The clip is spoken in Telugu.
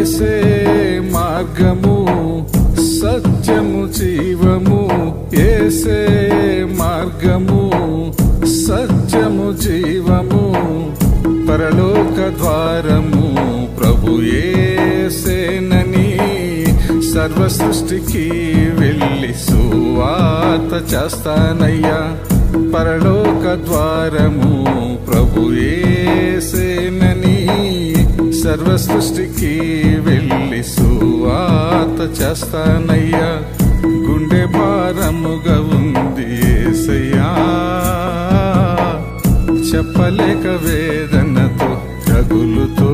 యేసే మార్గము సత్యము జీవము, యేసే మార్గము సత్యము జీవము, పరలోక ద్వారము ప్రభు యేసేనని సర్వ సృష్టికి వెళ్ళి సువార్త చేస్తానయ్యా. పరలోక ద్వారము ప్రభు యేసేనని సర్వ సృష్టికి వెళ్ళి సువార్త చేస్తానయ్యా. గుండె భారముగా ఉంది యేసయ్యా, చెప్పలేక వేదనతో రగులుతో